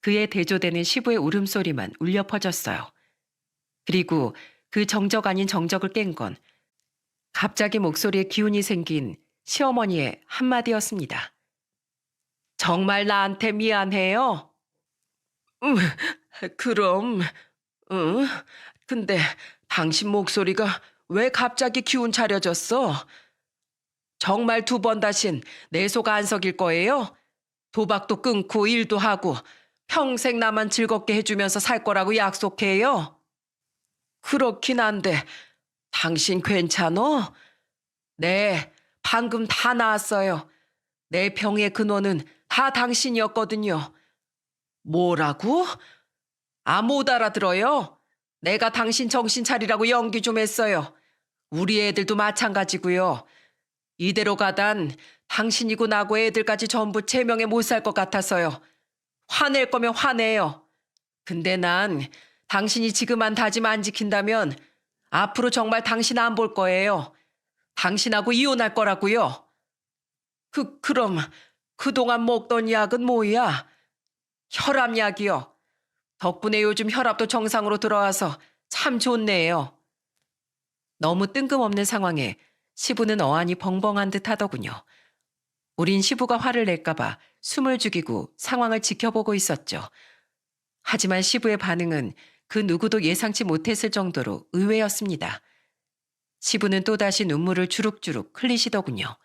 그에 대조되는 시부의 울음소리만 울려 퍼졌어요. 그리고 그 정적 아닌 정적을 깬 건 갑자기 목소리에 기운이 생긴 시어머니의 한마디였습니다. 정말 나한테 미안해요? 그럼, 응. 근데 당신 목소리가 왜 갑자기 기운 차려졌어? 정말 2번 다신 내 속 안 썩일 거예요? 도박도 끊고 일도 하고 평생 나만 즐겁게 해주면서 살 거라고 약속해요? 그렇긴 한데 당신 괜찮어? 네, 방금 다 나았어요. 내 병의 근원은 다 당신이었거든요. 뭐라고? 못 알아들어요? 내가 당신 정신 차리라고 연기 좀 했어요. 우리 애들도 마찬가지고요. 이대로 가단 당신이고 나고 애들까지 전부 제명에 못 살 것 같아서요. 화낼 거면 화내요. 근데 난 당신이 지금 한 다짐 안 지킨다면 앞으로 정말 당신 안 볼 거예요. 당신하고 이혼할 거라고요. 그럼 그동안 먹던 약은 뭐야? 혈압약이요. 덕분에 요즘 혈압도 정상으로 들어와서 참 좋네요. 너무 뜬금없는 상황에 시부는 어안이 벙벙한 듯 하더군요. 우린 시부가 화를 낼까봐 숨을 죽이고 상황을 지켜보고 있었죠. 하지만 시부의 반응은 그 누구도 예상치 못했을 정도로 의외였습니다. 시부는 또다시 눈물을 주룩주룩 흘리시더군요.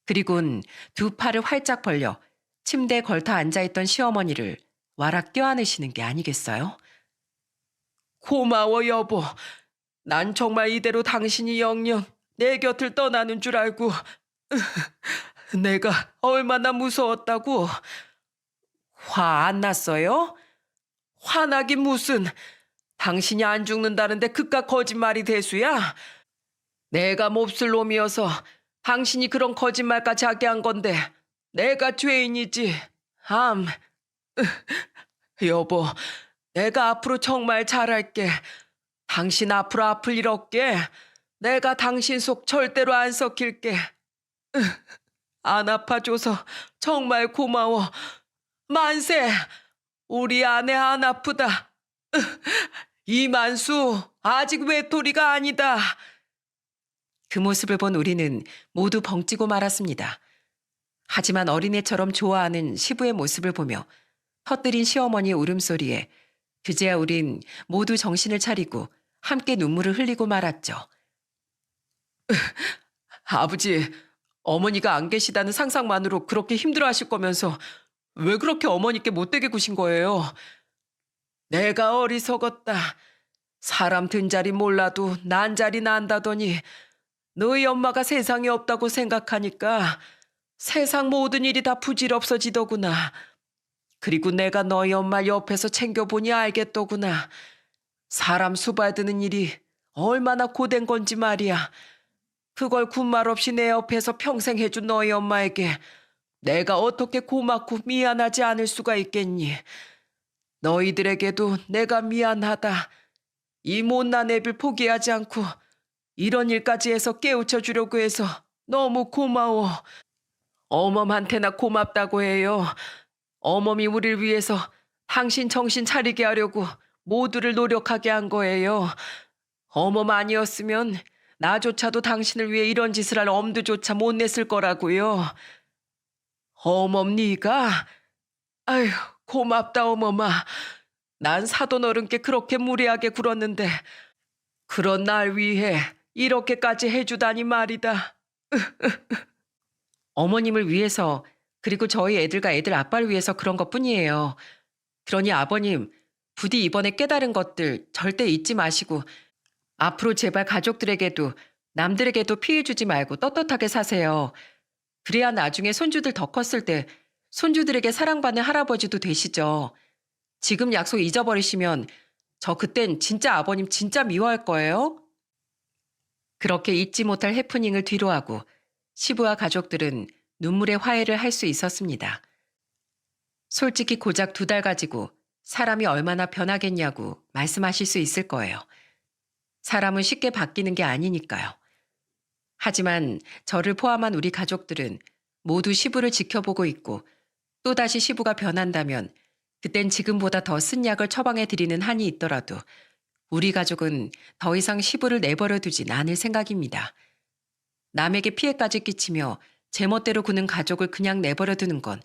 그리곤 2 팔을 활짝 벌려 침대에 걸터 앉아있던 시어머니를 와락 껴안으시는 게 아니겠어요? 고마워, 여보. 난 정말 이대로 당신이 영영 내 곁을 떠나는 줄 알고 내가 얼마나 무서웠다고. 화 안 났어요? 화나긴 무슨. 당신이 안 죽는다는데 그깟 거짓말이 대수야? 내가 몹쓸 놈이어서 당신이 그런 거짓말까지 하게 한 건데 내가 죄인이지. 여보, 내가 앞으로 정말 잘할게. 당신 앞으로 아플 일 없게. 내가 당신 속 절대로 안 섞일게. 안 아파줘서 정말 고마워. 만세! 우리 아내 안 아프다. 이만수, 아직 외톨이가 아니다. 그 모습을 본 우리는 모두 벙찌고 말았습니다. 하지만 어린애처럼 좋아하는 시부의 모습을 보며 터뜨린 시어머니의 울음소리에 그제야 우린 모두 정신을 차리고 함께 눈물을 흘리고 말았죠. 아버지, 어머니가 안 계시다는 상상만으로 그렇게 힘들어하실 거면서 왜 그렇게 어머니께 못되게 구신 거예요? 내가 어리석었다. 사람 든 자리 몰라도 난 자리 난다더니 너희 엄마가 세상에 없다고 생각하니까 세상 모든 일이 다 부질없어지더구나. 그리고 내가 너희 엄마 옆에서 챙겨보니 알겠더구나. 사람 수발드는 일이 얼마나 고된 건지 말이야. 그걸 군말 없이 내 옆에서 평생 해준 너희 엄마에게 내가 어떻게 고맙고 미안하지 않을 수가 있겠니? 너희들에게도 내가 미안하다. 이 못난 애를 포기하지 않고 이런 일까지 해서 깨우쳐 주려고 해서 너무 고마워. 어멈한테나 고맙다고 해요. 어멈이 우릴 위해서 당신 정신 차리게 하려고 모두를 노력하게 한 거예요. 어멈 아니었으면 나조차도 당신을 위해 이런 짓을 할 엄두조차 못 냈을 거라고요. 어멈 네가? 아휴, 고맙다 어머마. 난 사돈 어른께 그렇게 무례하게 굴었는데 그런 날 위해 이렇게까지 해주다니 말이다. 어머님을 위해서 그리고 저희 애들과 애들 아빠를 위해서 그런 것뿐이에요. 그러니 아버님, 부디 이번에 깨달은 것들 절대 잊지 마시고 앞으로 제발 가족들에게도 남들에게도 피해 주지 말고 떳떳하게 사세요. 그래야 나중에 손주들 더 컸을 때 손주들에게 사랑받는 할아버지도 되시죠. 지금 약속 잊어버리시면 저 그땐 진짜 아버님 진짜 미워할 거예요. 그렇게 잊지 못할 해프닝을 뒤로하고 시부와 가족들은 눈물의 화해를 할 수 있었습니다. 솔직히 고작 2달 가지고 사람이 얼마나 변하겠냐고 말씀하실 수 있을 거예요. 사람은 쉽게 바뀌는 게 아니니까요. 하지만 저를 포함한 우리 가족들은 모두 시부를 지켜보고 있고 또다시 시부가 변한다면 그땐 지금보다 더 쓴 약을 처방해 드리는 한이 있더라도 우리 가족은 더 이상 시부를 내버려 두진 않을 생각입니다. 남에게 피해까지 끼치며 제멋대로 구는 가족을 그냥 내버려 두는 건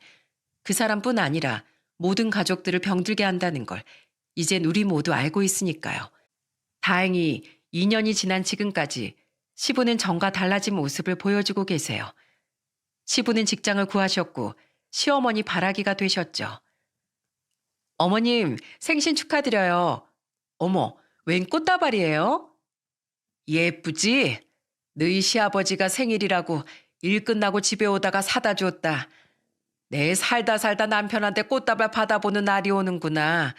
그 사람뿐 아니라 모든 가족들을 병들게 한다는 걸 이젠 우리 모두 알고 있으니까요. 다행히 2년이 지난 지금까지 시부는 전과 달라진 모습을 보여주고 계세요. 시부는 직장을 구하셨고 시어머니 바라기가 되셨죠. 어머님, 생신 축하드려요. 어머, 웬 꽃다발이에요? 예쁘지? 너희 시아버지가 생일이라고 일 끝나고 집에 오다가 사다 줬다. 내 살다 남편한테 꽃다발 받아보는 날이 오는구나.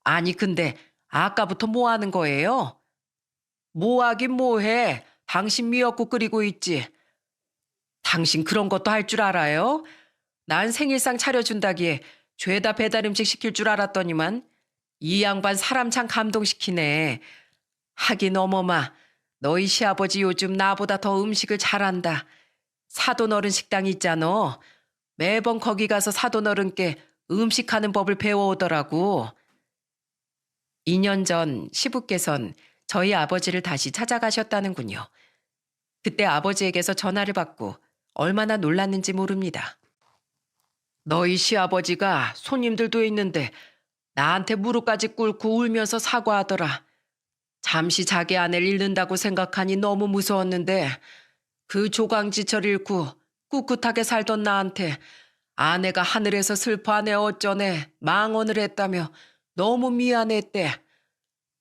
아니 근데 아까부터 뭐 하는 거예요? 뭐 하긴 뭐해. 당신 미역국 끓이고 있지. 당신 그런 것도 할 줄 알아요? 난 생일상 차려준다기에 죄다 배달 음식 시킬 줄 알았더니만 이 양반 사람 참 감동시키네. 하긴 어머마, 너희 시아버지 요즘 나보다 더 음식을 잘한다. 사돈 어른 식당 있잖아. 매번 거기 가서 사돈 어른께 음식하는 법을 배워오더라고. 2년 전 시부께선 저희 아버지를 다시 찾아가셨다는군요. 그때 아버지에게서 전화를 받고 얼마나 놀랐는지 모릅니다. 너희 시아버지가 손님들도 있는데 나한테 무릎까지 꿇고 울면서 사과하더라. 잠시 자기 아내를 잃는다고 생각하니 너무 무서웠는데 그 조강지처를 잃고 꿋꿋하게 살던 나한테 아내가 하늘에서 슬퍼하네 어쩌네 망언을 했다며 너무 미안했대.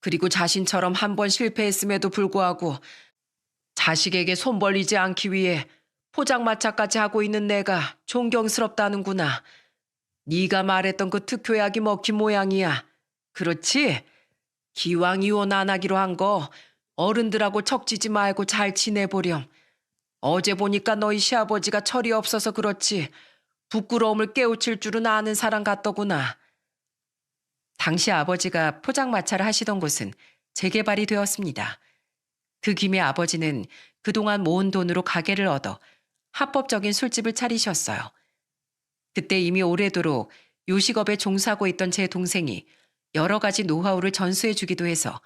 그리고 자신처럼 한 번 실패했음에도 불구하고 자식에게 손 벌리지 않기 위해 포장마차까지 하고 있는 내가 존경스럽다는구나. 네가 말했던 그 특효약이 먹힌 모양이야. 그렇지? 기왕 이혼 안 하기로 한 거 어른들하고 척지지 말고 잘 지내보렴. 어제 보니까 너희 시아버지가 철이 없어서 그렇지 부끄러움을 깨우칠 줄은 아는 사람 같더구나. 당시 아버지가 포장마차를 하시던 곳은 재개발이 되었습니다. 그 김에 아버지는 그동안 모은 돈으로 가게를 얻어 합법적인 술집을 차리셨어요. 그때 이미 오래도록 요식업에 종사하고 있던 제 동생이 여러 가지 노하우를 전수해 주기도 해서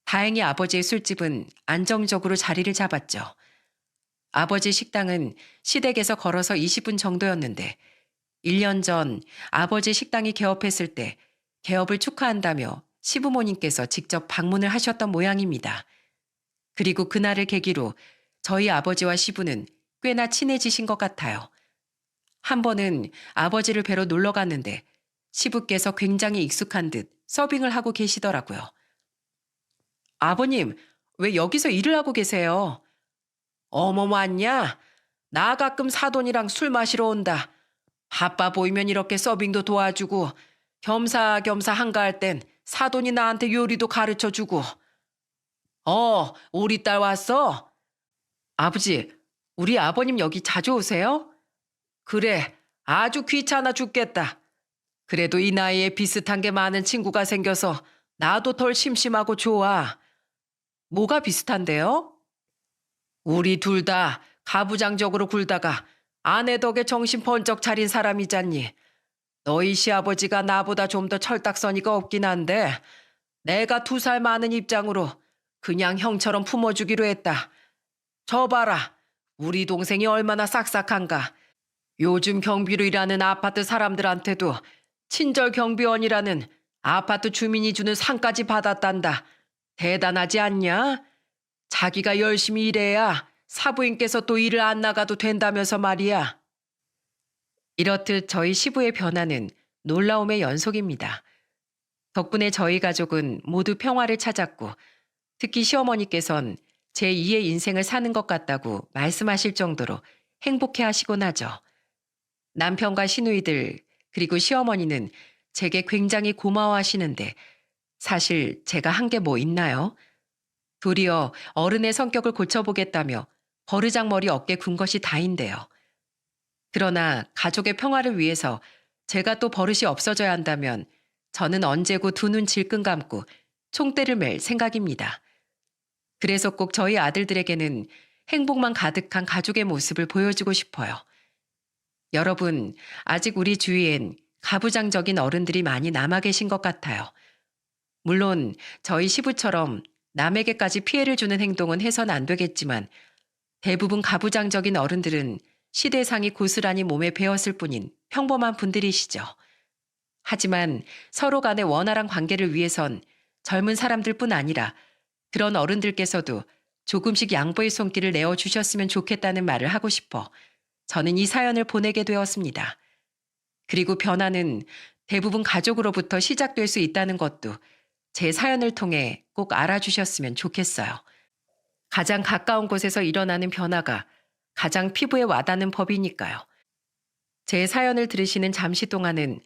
다행히 아버지의 술집은 안정적으로 자리를 잡았죠. 아버지 식당은 시댁에서 걸어서 20분 정도였는데 1년 전 아버지 식당이 개업했을 때 개업을 축하한다며 시부모님께서 직접 방문을 하셨던 모양입니다. 그리고 그날을 계기로 저희 아버지와 시부는 꽤나 친해지신 것 같아요. 한 번은 아버지를 뵈러 놀러 갔는데 시부께서 굉장히 익숙한 듯 서빙을 하고 계시더라고요. 아버님, 왜 여기서 일을 하고 계세요? 어머머 왔냐? 나 가끔 사돈이랑 술 마시러 온다. 바빠 보이면 이렇게 서빙도 도와주고 겸사겸사 한가할 땐 사돈이 나한테 요리도 가르쳐주고. 우리 딸 왔어? 아버지, 우리 아버님 여기 자주 오세요? 그래, 아주 귀찮아 죽겠다. 그래도 이 나이에 비슷한 게 많은 친구가 생겨서 나도 덜 심심하고 좋아. 뭐가 비슷한데요? 우리 둘 다 가부장적으로 굴다가 아내 덕에 정신 번쩍 차린 사람이잖니. 너희 시아버지가 나보다 좀 더 철딱서니가 없긴 한데 내가 2살 많은 입장으로 그냥 형처럼 품어주기로 했다. 저 봐라. 우리 동생이 얼마나 싹싹한가. 요즘 경비로 일하는 아파트 사람들한테도 친절 경비원이라는 아파트 주민이 주는 상까지 받았단다. 대단하지 않냐? 자기가 열심히 일해야 사부인께서 또 일을 안 나가도 된다면서 말이야. 이렇듯 저희 시부의 변화는 놀라움의 연속입니다. 덕분에 저희 가족은 모두 평화를 찾았고 특히 시어머니께선 제2의 인생을 사는 것 같다고 말씀하실 정도로 행복해 하시곤 하죠. 남편과 시누이들 그리고 시어머니는 제게 굉장히 고마워하시는데 사실 제가 한 게 뭐 있나요? 도리어 어른의 성격을 고쳐보겠다며 버르장머리 어깨 군 것이 다인데요. 그러나 가족의 평화를 위해서 제가 또 버릇이 없어져야 한다면 저는 언제고 2눈 질끈 감고 총대를 맬 생각입니다. 그래서 꼭 저희 아들들에게는 행복만 가득한 가족의 모습을 보여주고 싶어요. 여러분, 아직 우리 주위엔 가부장적인 어른들이 많이 남아 계신 것 같아요. 물론 저희 시부처럼 남에게까지 피해를 주는 행동은 해선 안 되겠지만 대부분 가부장적인 어른들은 시대상이 고스란히 몸에 배었을 뿐인 평범한 분들이시죠. 하지만 서로 간의 원활한 관계를 위해선 젊은 사람들뿐 아니라 그런 어른들께서도 조금씩 양보의 손길을 내어주셨으면 좋겠다는 말을 하고 싶어 저는 이 사연을 보내게 되었습니다. 그리고 변화는 대부분 가족으로부터 시작될 수 있다는 것도 제 사연을 통해 꼭 알아주셨으면 좋겠어요. 가장 가까운 곳에서 일어나는 변화가 가장 피부에 와닿는 법이니까요. 제 사연을 들으시는 잠시 동안은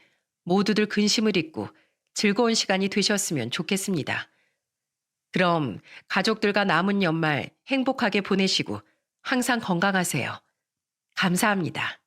모두들 근심을 잊고 즐거운 시간이 되셨으면 좋겠습니다. 그럼 가족들과 남은 연말 행복하게 보내시고 항상 건강하세요. 감사합니다.